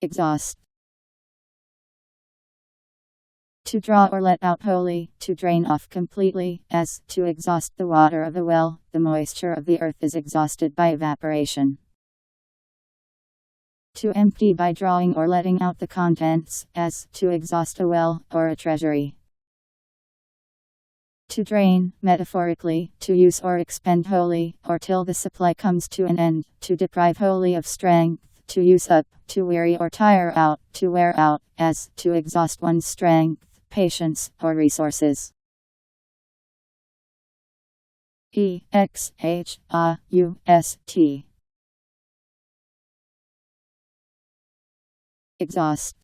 Exhaust. To draw or let out wholly, to drain off completely, as to exhaust the water of a well. The moisture of the earth is exhausted by evaporation. To empty by drawing or letting out the contents, as to exhaust a well, or a treasury. To drain, metaphorically, to use or expend wholly, or till the supply comes to an end. To deprive wholly of strength, to use up, to weary or tire out, to wear out, as to exhaust one's strength, patience, or resources. Exhaust. Exhaust.